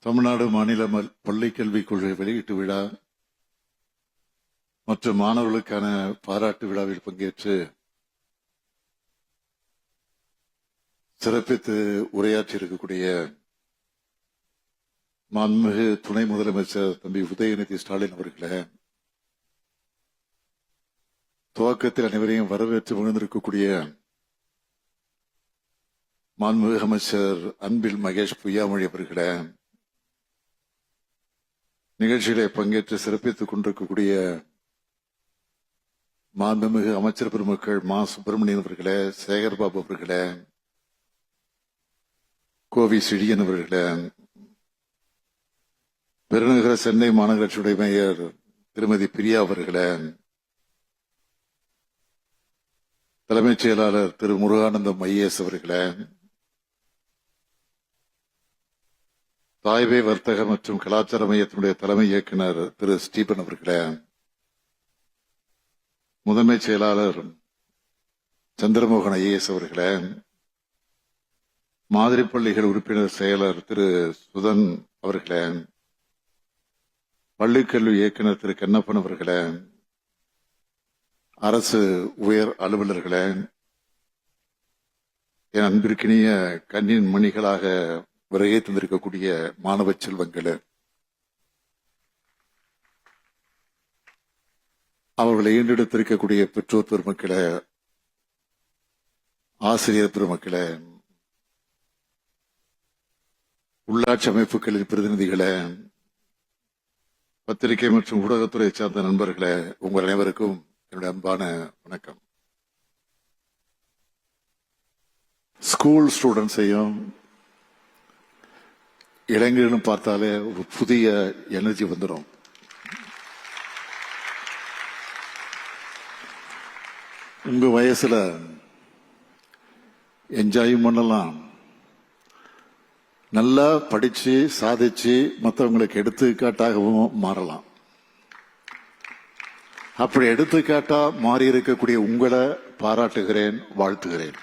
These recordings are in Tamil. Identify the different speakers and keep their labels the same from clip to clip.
Speaker 1: தமிழ்நாடு மாநில பள்ளிக் கல்விக் கொள்கை வெளியீட்டு விழா மற்றும் மாணவர்களுக்கான பாராட்டு விழாவில் பங்கேற்று சிறப்பித்து உரையாற்றி இருக்கக்கூடிய மாண்புமிகு துணை முதலமைச்சர் தம்பி உதயநிதி ஸ்டாலின் அவர்களே, துவக்கத்தில் அனைவரையும் வரவேற்று மகிழ்ந்திருக்கக்கூடிய மாண்புமிகு அமைச்சர் அன்பில் மகேஷ் பொய்யாமொழி அவர்களே, நிகழ்ச்சியிலே பங்கேற்று சிறப்பித்துக் கொண்டிருக்கக்கூடிய மாண்புமிகு அமைச்சர் பெருமக்கள் மா சுப்பிரமணியன் அவர்களே, சேகர்பாபு அவர்களே, கோவி செழியன் அவர்களே, பெருநகர சென்னை மாநகராட்சியுடைய மேயர் திருமதி பிரியா அவர்களே, தலைமைச் செயலாளர் திரு முருகானந்தம் ஐஏஎஸ் அவர்களே, தாய்வே வர்த்தக மற்றும் கலாச்சார மையத்தினுடைய தலைமை இயக்குநர் திரு ஸ்டீபன் அவர்களே, முதன்மை செயலாளர் சந்திரமோகன் ஐஏஎஸ் அவர்களே, மாதிரி பள்ளிகள் உறுப்பினர் செயலர் திரு சுதன் அவர்களே, பள்ளிக்கல்வி இயக்குநர் திரு கண்ணப்பன் அவர்களே, அரசு உயர் அலுவலர்களே, என் அன்பிற்கினிய கண்ணின் மணிகளாக வருகை தந்திருக்கக்கூடிய மாணவ செல்வங்களே, அவர்களை ஈண்டெடுத்திருக்கக்கூடிய பெற்றோர் பெருமக்களே, ஆசிரியர் பெருமக்களே, உள்ளாட்சி அமைப்புகளின் பிரதிநிதிகளே, பத்திரிகை மற்றும் ஊடகத்துறை சார்ந்த நண்பர்களே, உங்கள் அனைவருக்கும் என்னுடைய அன்பான வணக்கம். ஸ்கூல் ஸ்டூடெண்ட்ஸையும் இளைஞர்களும் பார்த்தாலே ஒரு புதிய எனர்ஜி வந்துடும். உங்க வயசுல என்ஜாயும் பண்ணலாம், நல்லா படிச்சு சாதிச்சு மற்றவங்களுக்கு எடுத்துக்காட்டாகவும் மாறலாம். அப்படி எடுத்துக்காட்டா மாறி இருக்கக்கூடிய உங்களை பாராட்டுகிறேன், வாழ்த்துகிறேன்.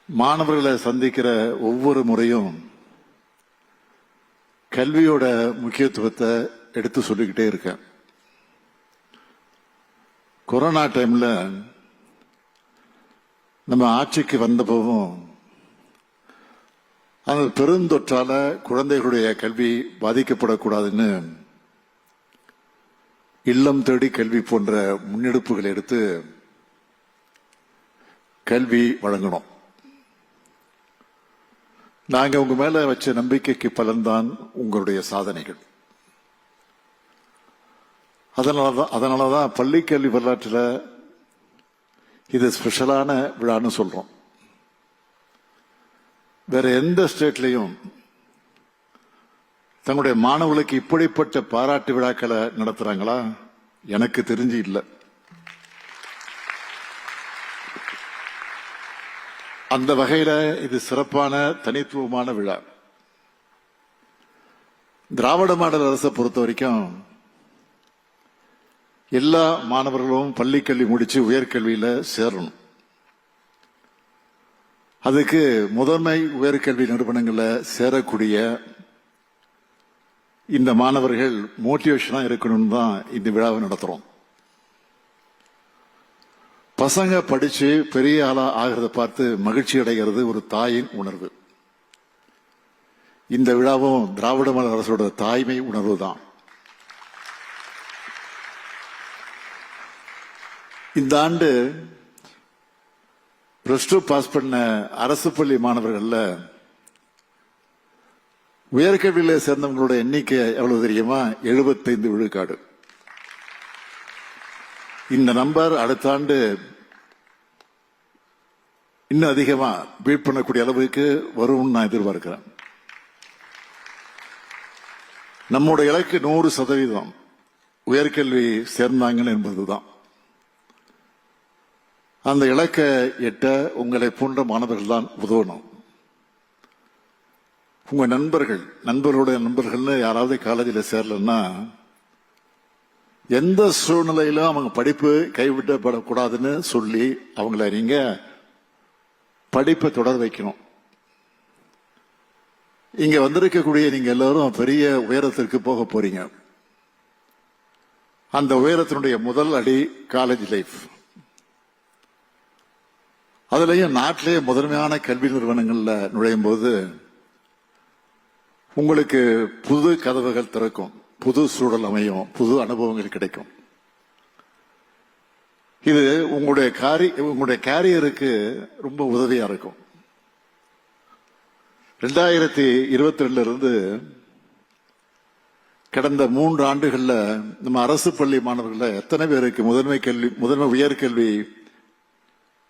Speaker 1: மாணவர்களை சந்திக்கிற ஒவ்வொரு முறையும் கல்வியோட முக்கியத்துவத்தை எடுத்து சொல்லிக்கிட்டே இருக்கேன். கொரோனா டைம்ல நம்ம ஆட்சிக்கு வந்தபோதும் அந்த பெருந்தொற்றால குழந்தைகளுடைய கல்வி பாதிக்கப்படக்கூடாதுன்னு இல்லம் தேடி கல்வி போன்ற முன்னெடுப்புகளை எடுத்து கல்வி வழங்கணும். நாங்க உங்க மேல வச்ச நம்பிக்கைக்கு பலன்தான் உங்களுடைய சாதனைகள். அதனாலதான் பள்ளி கல்வி வரலாற்றில் இது ஸ்பெஷலான விழான்னு சொல்றோம். வேற எந்த ஸ்டேட்லையும் தங்களுடைய மாணவர்களுக்கு இப்படிப்பட்ட பாராட்டு விழாக்களை நடத்துறாங்களா? எனக்கு தெரிஞ்சு இல்லை. அந்த வகையில இது சிறப்பான தனித்துவமான விழா. திராவிட மாடல் அரசை பொறுத்த வரைக்கும் எல்லா மாணவர்களும் பள்ளிக்கல்வி முடிச்சு உயர்கல்வியில சேரணும். அதுக்கு முதன்மை உயர்கல்வி நிறுவனங்கள்ல சேரக்கூடிய இந்த மாணவர்கள் மோட்டிவேஷனா இருக்கணும்னு தான் இந்த விழாவை நடத்துறோம். பசங்க படிச்சு பெரிய ஆளா ஆகிறத பார்த்து மகிழ்ச்சி அடைகிறது ஒரு தாயின் உணர்வு. இந்த விழாவும் திராவிட மாடல் அரசோட தாய்மை உணர்வு தான். இந்த ஆண்டு +2 பாஸ் பண்ண அரசு பள்ளி மாணவர்கள்ல உயர்கல்வியில சேர்ந்தவங்களோட எண்ணிக்கை எவ்வளவு தெரியுமா? 75 விழுக்காடு. இந்த நம்பர் அடுத்த ஆண்டு இன்னும் அதிகமா பீட் பண்ணக்கூடிய அளவுக்கு வரும்னு நான் எதிர்பார்க்கிறேன். நம்முடைய இலக்கு 100% உயர்கல்வி சேர்ந்தாங்க என்பதுதான். அந்த இலக்கை எட்ட உங்களை போன்ற மாணவர்கள் தான் உதவணும். உங்க நண்பர்களுடைய நண்பர்கள்னு யாராவது காலேஜில் சேரலன்னா எந்த சூழ்நிலையிலும் அவங்க படிப்பு கைவிடப்படக்கூடாதுன்னு சொல்லி அவங்கள நீங்க படிப்பை தொடர் வைக்கணும். இங்க வந்திருக்கக்கூடிய நீங்க எல்லாரும் பெரிய உயரத்திற்கு போக போறீங்க. அந்த உயரத்தினுடைய முதல் அடி காலேஜ் லைஃப். அதுலயும் நாட்டிலேயே முதன்மையான கல்வி நிறுவனங்கள்ல நுழையும் போது உங்களுக்கு புது கதவுகள் திறக்கும், புது சூழல் அமையும், புது அனுபவங்கள் கிடைக்கும். இது உங்களுடைய கேரியருக்கு ரொம்ப உதவியா இருக்கும். 2022 இருந்து கடந்த 3 ஆண்டுகள்ல நம்ம அரசு பள்ளி மாணவர்கள் எத்தனை பேருக்கு முதன்மை உயர்கல்வி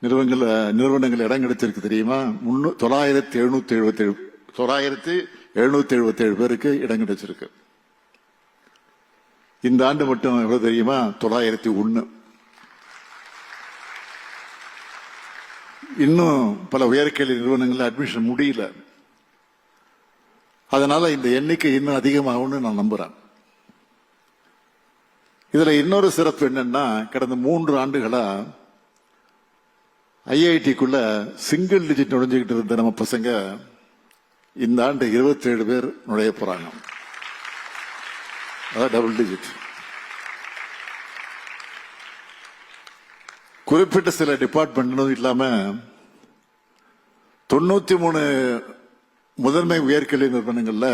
Speaker 1: நிறுவனங்கள் இடம் கிடைச்சிருக்கு தெரியுமா? 9,777 பேருக்கு இடம் கிடைச்சிருக்கு. இந்த ஆண்டு மட்டும் எவ்வளவு தெரியுமா? 901. இன்னும் பல உயர்கல்வி நிறுவனங்கள் அட்மிஷன் முடியல. அதனால இந்த எண்ணிக்கை இன்னும் அதிகமாகும்னு நான் நம்புறேன். இதுல இன்னொரு சிறப்பு என்னன்னா, கடந்த 3 ஆண்டுகளா ஐஐடிக்குள்ள சிங்கிள் டிஜிட் நுழைஞ்சுக்கிட்டு இருந்த நம்ம பசங்க இந்த ஆண்டு 27 பேர் நுழைய போறாங்க. அதாவது டபுள் டிஜிட். குறிப்பிட்ட சில டிபார்ட்மெண்ட் இல்லாம 93 முதன்மை உயர்கல்வி நிறுவனங்கள்ல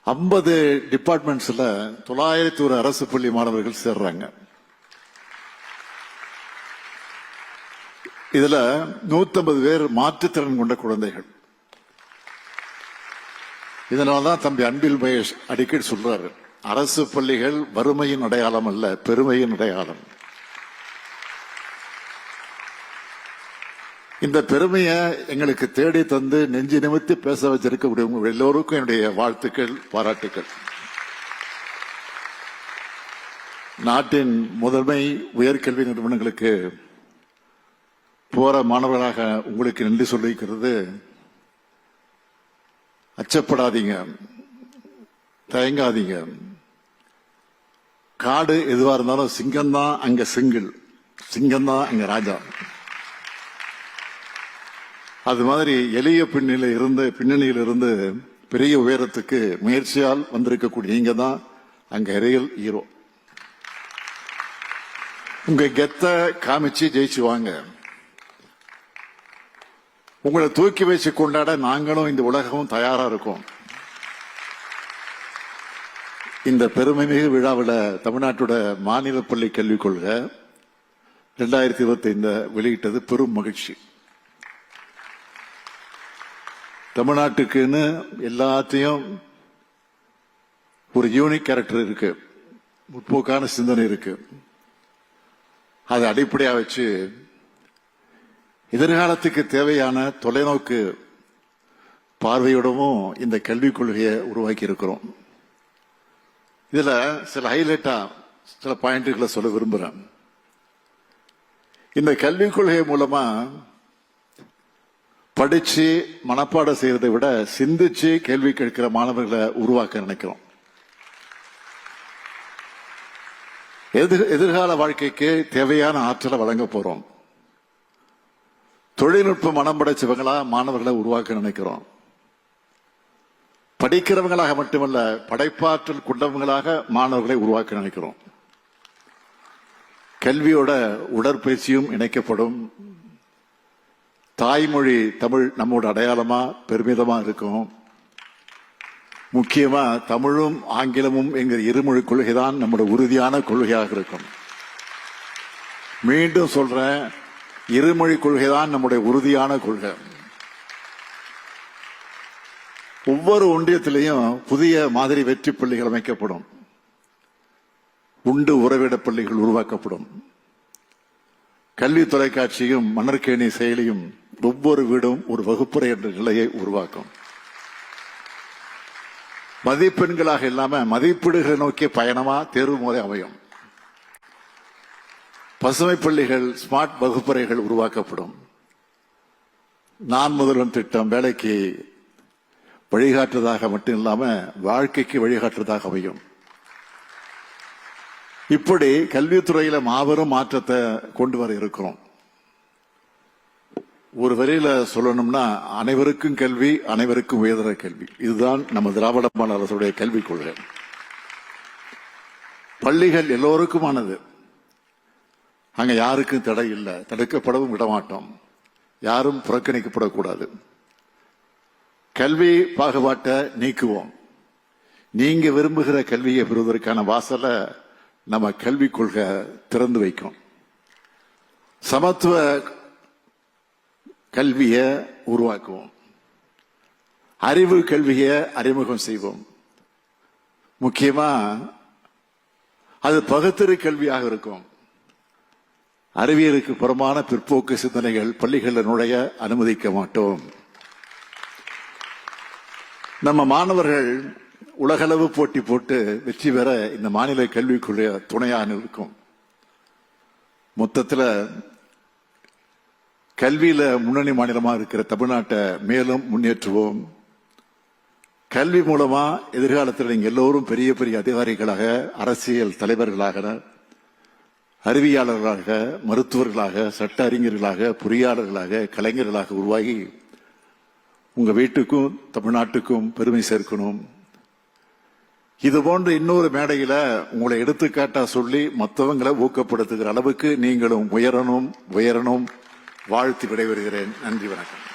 Speaker 1: 50 டிபார்ட்மெண்ட்ஸ்ல 901 அரசு பள்ளி மாணவர்கள் சேர்றாங்க. இதுல 150 பேர் மாற்றுத்திறன் கொண்ட குழந்தைகள். இதனால்தான் தம்பி அன்பில் மகேஷ் அடிக்கடி சொல்றாரு, அரசு பள்ளிகள் வறுமையின் அடையாளம் அல்ல, பெருமையின் அடையாளம். இந்த பெருமையை எங்களுக்கு தேடி தந்து நெஞ்சு நிமித்தி பேச வச்சிருக்கக்கூடிய உங்க எல்லோருக்கும் என்னுடைய வாழ்த்துக்கள், பாராட்டுக்கள். நாட்டின் முதன்மை உயர்கல்வி நிறுவனங்களுக்கு போற மாணவர்களாக உங்களுக்கு நன்றி சொல்லிக்கிறது. அச்சப்படாதீங்க, தயங்காதீங்க. காடு எதுவா இருந்தாலும் சிங்கம்தான் அங்க சிங்கம்தான் அங்க ராஜா. அது மாதிரி எளிய பின்னணியில் இருந்து பெரிய உயரத்துக்கு முயற்சியால் வந்திருக்கக்கூடிய நீங்க தான் அங்க ரியல் ஹீரோ. உங்க கெத்த காமிச்சு ஜெயிச்சு வாங்க. உங்களை தூக்கி வச்சு கொண்டாட நாங்களும் இந்த உலகமும் தயாரா இருக்கோம். இந்த பெருமைமிகு விழாவில் தமிழ்நாட்டோட மாநில பள்ளி கல்விக் கொள்கை 2025 வெளியிட்டது பெரும் மகிழ்ச்சி. தமிழ்நாட்டுக்குன்னு எல்லாத்தையும் ஒரு யூனிக் கேரக்டர் இருக்கு, முற்போக்கான சிந்தனை இருக்கு. அதை அடிப்படையா வச்சு எதிர்காலத்துக்கு தேவையான தொலைநோக்கு பார்வையோடவும் இந்த கல்விக் கொள்கையை உருவாக்கி இருக்கிறோம். இதுல சில ஹைலைட்டா சில பாயிண்ட்களை சொல்ல விரும்புறேன். இந்த கல்விக் கொள்கை மூலமா படிச்சு மனப்பாடம் செய்யறதை விட சிந்திச்சு கேள்வி கேட்கிற மாணவர்களை உருவாக்க நினைக்கிறோம். எதிர்கால வாழ்க்கைக்கு தேவையான ஆற்றலை வழங்க போறோம். தொழில்நுட்ப மனம் படைச்சவங்களா மாணவர்களை உருவாக்க நினைக்கிறோம். படிக்கிறவங்களாக மட்டுமல்ல, படைப்பாற்றல் கொண்டவங்களாக மாணவர்களை உருவாக்க நினைக்கிறோம். கல்வியோட உடற்பயிற்சியும் இணைக்கப்படும். தாய்மொழி தமிழ் நம்மோட அடையாளமா பெருமிதமா இருக்கும். முக்கியமா தமிழும் ஆங்கிலமும் என்கிற இருமொழி கொள்கைதான் நம்முடைய உறுதியான கொள்கையாக இருக்கும். மீண்டும் சொல்றேன், இருமொழி கொள்கைதான் நம்முடைய உறுதியான கொள்கை. ஒவ்வொரு ஒன்றியத்திலையும் புதிய மாதிரி வெற்றி பள்ளிகள் அமைக்கப்படும். உண்டு உறவிட பள்ளிகள் உருவாக்கப்படும். கல்வி தொலைக்காட்சியும் மணற்கேணி செயலியும் ஒவ்வொரு வீடும் ஒரு வகுப்பறை என்ற நிலையை உருவாக்கும். மதிப்பெண்களாக இல்லாம மதிப்பீடுகளை நோக்கிய பயணமா தேர்வு முறை அமையும். பசுமை பள்ளிகள், ஸ்மார்ட் வகுப்பறைகள் உருவாக்கப்படும். நான் முதல்வன் திட்டம் வேலைக்கு வழிகாட்டுவதாக மட்டும் இல்லாம வாழ்க்கைக்கு வழிகாட்டுவதாக அமையும். இப்படி கல்வித்துறையில மாபெரும் மாற்றத்தை கொண்டு வர இருக்கிறோம். ஒரு வரியில சொல்லணும்னா அனைவருக்கும் கல்வி, அனைவருக்கும் உயர்தர கல்வி. இதுதான் நம்ம திராவிட மாடல் அரசுடைய கல்விக் கொள்கை. பள்ளிகள் எல்லோருக்குமானது. அங்க யாருக்கும் தடை இல்லை, தடுக்கப்படவும் விடமாட்டோம். யாரும் புறக்கணிக்கப்படக்கூடாது. கல்வி பாகுபாட்டை நீக்குவோம். நீங்க விரும்புகிற கல்வியை பெறுவதற்கான வாசலை நம்ம கல்விக் கொள்கை திறந்து வைக்கும். சமத்துவ கல்வியை உருவாக்குவோம். அறிவு கல்வியை அறிமுகம் செய்வோம். முக்கியமா அது பகுத்தறி கல்வியாக இருக்கும். அறிவியலுக்கு புறமான பிற்போக்கு சிந்தனைகள் பள்ளிகளில் நுழைய அனுமதிக்க மாட்டோம். நம்ம மாணவர்கள் உலகளவு போட்டி போட்டு வெற்றி பெற இந்த மாநில கல்விக்குள்ள துணையாக இருக்கும். மொத்தத்தில் கல்வியில முன்னணி மாநிலமா இருக்கிற தமிழ்நாட்டை மேலும் முன்னேற்றுவோம். கல்வி மூலமா எதிர்காலத்தில் நீங்க எல்லோரும் பெரிய பெரிய அதிகாரிகளாக, அரசியல் தலைவர்களாக, அறிவியலாளர்களாக, மருத்துவர்களாக, சட்ட அறிஞர்களாக, பொறியாளர்களாக, கலைஞர்களாக உருவாகி உங்க வீட்டுக்கும் தமிழ்நாட்டுக்கும் பெருமை சேர்க்கணும். இது போன்ற இன்னொரு மேடையில உங்களை எடுத்துக்காட்டா சொல்லி மற்றவங்களை ஊக்கப்படுத்துகிற அளவுக்கு நீங்களும் உயரணும் வாழ்த்து விடைபெறுகிறேன். நன்றி, வணக்கம்.